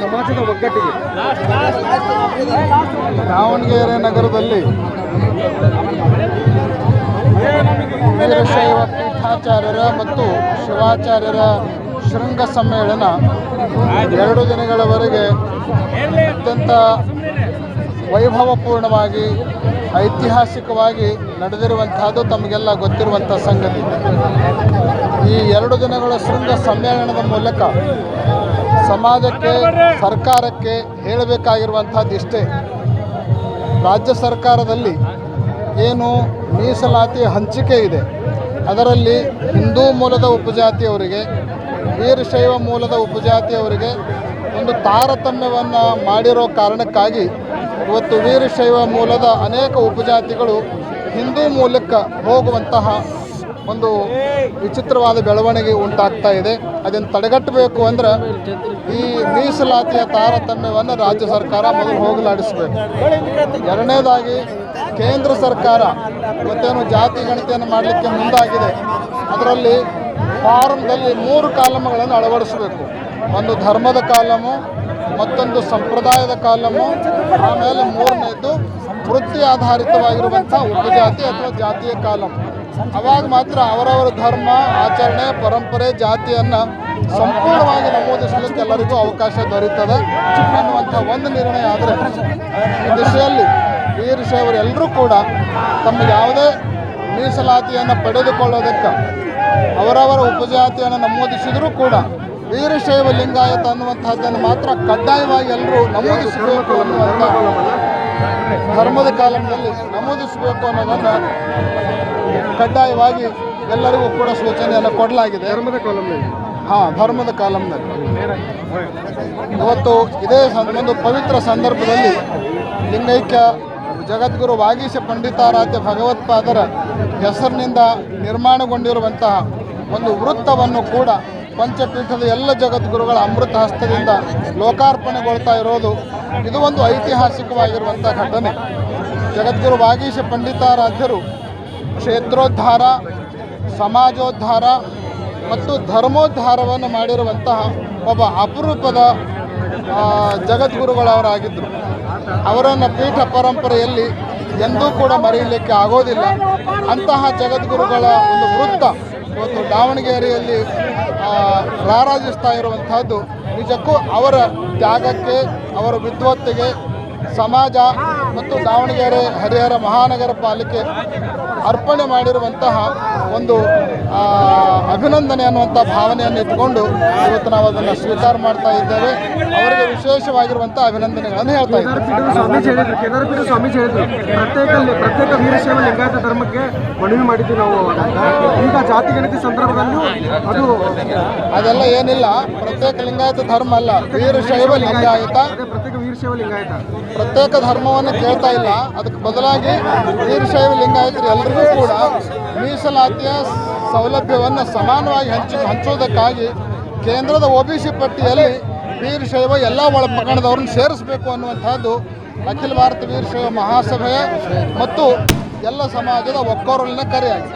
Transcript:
ಸಮಾಜದ ಒಗ್ಗಟ್ಟಿಗೆ ದಾವಣಗೆರೆ ನಗರದಲ್ಲಿ ವೀರಶೈವ ಪೀಠಾಚಾರ್ಯರ ಮತ್ತು ಶಿವಾಚಾರ್ಯರ ಶೃಂಗ ಸಮ್ಮೇಳನ 2 ದಿನಗಳವರೆಗೆ ಅತ್ಯಂತ ವೈಭವಪೂರ್ಣವಾಗಿ ಐತಿಹಾಸಿಕವಾಗಿ ನಡೆದಿರುವಂತಹದ್ದು ತಮಗೆಲ್ಲ ಗೊತ್ತಿರುವಂಥ ಸಂಗತಿ. ಈ 2 ದಿನಗಳ ಶೃಂಗ ಸಮ್ಮೇಳನದ ಮೂಲಕ ಸಮಾಜಕ್ಕೆ, ಸರ್ಕಾರಕ್ಕೆ ಹೇಳಬೇಕಾಗಿರುವಂಥದ್ದು ಇಷ್ಟೇ: ರಾಜ್ಯ ಸರ್ಕಾರದಲ್ಲಿ ಏನು ಮೀಸಲಾತಿ ಹಂಚಿಕೆ ಇದೆ, ಅದರಲ್ಲಿ ಹಿಂದೂ ಮೂಲದ ಉಪಜಾತಿಯವರಿಗೆ, ವೀರಶೈವ ಮೂಲದ ಉಪಜಾತಿಯವರಿಗೆ ಒಂದು ತಾರತಮ್ಯವನ್ನು ಮಾಡಿರೋ ಕಾರಣಕ್ಕಾಗಿ ಇವತ್ತು ವೀರಶೈವ ಮೂಲದ ಅನೇಕ ಉಪಜಾತಿಗಳು ಹಿಂದೂ ಮೂಲಕ್ಕೆ ಹೋಗುವಂತಹ ಒಂದು ವಿಚಿತ್ರವಾದ ಬೆಳವಣಿಗೆ ಉಂಟಾಗ್ತಾ ಇದೆ. ಅದನ್ನು ತಡೆಗಟ್ಟಬೇಕು ಅಂದರೆ ಈ ಮೀಸಲಾತಿಯ ತಾರತಮ್ಯವನ್ನು ರಾಜ್ಯ ಸರ್ಕಾರ ಮೊದಲು ಹೋಗಲಾಡಿಸಬೇಕು. ಎರಡನೇದಾಗಿ ಕೇಂದ್ರ ಸರ್ಕಾರ ಇವತ್ತೇನು ಜಾತಿ ಗಣತಿಯನ್ನು ಮಾಡಲಿಕ್ಕೆ ಮುಂದಾಗಿದೆ, ಅದರಲ್ಲಿ ಫಾರ್ಮ್ದಲ್ಲಿ 3 ಕಾಲಮ್ಗಳನ್ನು ಅಳವಡಿಸಬೇಕು. ಒಂದು ಧರ್ಮದ ಕಾಲಮು, ಮತ್ತೊಂದು ಸಂಪ್ರದಾಯದ ಕಾಲಮು, ಆಮೇಲೆ 3ನೇದು ವೃತ್ತಿ ಆಧಾರಿತವಾಗಿರುವಂಥ ಉಪಜಾತಿ ಅಥವಾ ಜಾತಿಯ ಕಾಲಮ್. ಅವಾಗ ಮಾತ್ರ ಅವರವರ ಧರ್ಮ, ಆಚರಣೆ, ಪರಂಪರೆ, ಜಾತಿಯನ್ನು ಸಂಪೂರ್ಣವಾಗಿ ನಮೂದಿಸಲಿಕ್ಕೆ ಎಲ್ಲರಿಗೂ ಅವಕಾಶ ದೊರೆಯುತ್ತದೆ ಅನ್ನುವಂಥ ಒಂದು ನಿರ್ಣಯ ಆದರೆ, ಈ ದಿಶೆಯಲ್ಲಿ ವೀರಶೈವರೆಲ್ಲರೂ ಕೂಡ ತಮ್ಮ ಯಾವುದೇ ಮೀಸಲಾತಿಯನ್ನು ಪಡೆದುಕೊಳ್ಳೋದಕ್ಕೆ ಅವರವರ ಉಪಜಾತಿಯನ್ನು ನಮೂದಿಸಿದರೂ ಕೂಡ ವೀರಶೈವ ಲಿಂಗಾಯತ ಅನ್ನುವಂಥದ್ದನ್ನು ಮಾತ್ರ ಕಡ್ಡಾಯವಾಗಿ ಎಲ್ಲರೂ ನಮೂದಿಸಬೇಕು ಅನ್ನುವಂಥ, ಧರ್ಮದ ಕಾಲಂನಲ್ಲಿ ನಮೂದಿಸಬೇಕು ಅನ್ನೋದನ್ನು ಕಡ್ಡಾಯವಾಗಿ ಎಲ್ಲರಿಗೂ ಕೂಡ ಸೂಚನೆಯನ್ನು ಕೊಡಲಾಗಿದೆ. ಧರ್ಮದ ಕಾಲಂನಲ್ಲಿ ಇವತ್ತು ಇದೇ ಒಂದು ಪವಿತ್ರ ಸಂದರ್ಭದಲ್ಲಿ ಲಿಂಗೈಕ್ಯ ಜಗದ್ಗುರು ವಾಗೀಶ ಪಂಡಿತಾರಾಧ್ಯ ಭಗವತ್ಪಾದರ ಹೆಸರಿನಿಂದ ನಿರ್ಮಾಣಗೊಂಡಿರುವಂತಹ ಒಂದು ವೃತ್ತವನ್ನು ಕೂಡ ಪಂಚಪೀಠದ ಎಲ್ಲ ಜಗದ್ಗುರುಗಳ ಅಮೃತ ಹಸ್ತದಿಂದ ಲೋಕಾರ್ಪಣೆಗೊಳ್ತಾ ಇರೋದು ಇದು ಒಂದು ಐತಿಹಾಸಿಕವಾಗಿರುವಂಥ ಘಟನೆ. ಜಗದ್ಗುರು ವಾಗೀಶ ಪಂಡಿತಾರಾಧ್ಯರು ಕ್ಷೇತ್ರೋದ್ಧಾರ, ಸಮಾಜೋದ್ಧಾರ ಮತ್ತು ಧರ್ಮೋದ್ಧಾರವನ್ನು ಮಾಡಿರುವಂತಹ ಒಬ್ಬ ಅಪರೂಪದ ಜಗದ್ಗುರುಗಳವರಾಗಿದ್ದರು. ಅವರನ್ನು ಪೀಠ ಪರಂಪರೆಯಲ್ಲಿ ಎಂದೂ ಕೂಡ ಮರೆಯಲಿಕ್ಕೆ ಆಗೋದಿಲ್ಲ. ಅಂತಹ ಜಗದ್ಗುರುಗಳ ಒಂದು ವೃತ್ತ ಇವತ್ತು ದಾವಣಗೆರೆಯಲ್ಲಿ ರಾರಾಜಿಸ್ತಾ ಇರುವಂತಹದ್ದು ನಿಜಕ್ಕೂ ಅವರ ತ್ಯಾಗಕ್ಕೆ, ಅವರ ವಿದ್ವತ್ತಿಗೆ ಸಮಾಜ ಮತ್ತು ದಾವಣಗೆರೆ ಹರಿಹರ ಮಹಾನಗರ ಪಾಲಿಕೆ ಅರ್ಪಣೆ ಮಾಡಿರುವಂತಹ ಒಂದು ಅಭಿನಂದನೆ ಅನ್ನುವಂಥ ಭಾವನೆಯನ್ನು ಇಟ್ಟುಕೊಂಡು ಇವತ್ತು ನಾವು ಅದನ್ನು ಸ್ವೀಕಾರ ಮಾಡ್ತಾ ಇದ್ದೇವೆ. ಅವರಿಗೆ ವಿಶೇಷವಾಗಿರುವಂಥ ಅಭಿನಂದನೆಗಳನ್ನು ಹೇಳ್ತಾ ಇದ್ದೇವೆ. ಕೇದಾರಪೀಠ ಸ್ವಾಮೀಜಿ ಹೇಳಿದ್ರು, ಪ್ರತ್ಯೇಕ ವೀರಶೈವ ಲಿಂಗಾಯತ ಧರ್ಮಕ್ಕೆ ಮನವಿ ಮಾಡಿದ್ವಿ ನಾವು. ಈಗ ಜಾತಿ ಗಣತಿ ಸಂದರ್ಭದಲ್ಲೂ ಅದೆಲ್ಲ ಏನಿಲ್ಲ. ಪ್ರತ್ಯೇಕ ಲಿಂಗಾಯತ ಧರ್ಮ ಅಲ್ಲ, ವೀರಶೈವ ಲಿಂಗಾಯತ. ಪ್ರತ್ಯೇಕ ವೀರಶೈವ ಲಿಂಗಾಯತ ಪ್ರತ್ಯೇಕ ಧರ್ಮವನ್ನು ಕೇಳ್ತಾ ಇಲ್ಲ. ಅದಕ್ಕೆ ಬದಲಾಗಿ ವೀರಶೈವ ಲಿಂಗಾಯತರು ಎಲ್ರಿಗೂ ಕೂಡ ಮೀಸಲಾತಿಯ ಸೌಲಭ್ಯವನ್ನು ಸಮಾನವಾಗಿ ಹಂಚೋದಕ್ಕಾಗಿ ಕೇಂದ್ರದ OBC ಪಟ್ಟಿಯಲ್ಲಿ ವೀರಶೈವ ಎಲ್ಲ ಒಳಪಂಗಡದವ್ರನ್ನ ಸೇರಿಸಬೇಕು ಅನ್ನುವಂಥದ್ದು ಅಖಿಲ ಭಾರತ ವೀರಶೈವ ಮಹಾಸಭೆಯ ಮತ್ತು ಎಲ್ಲ ಸಮಾಜದ ಒಕ್ಕೊರಲಿನ ಕರೆಯಾಗಿದೆ.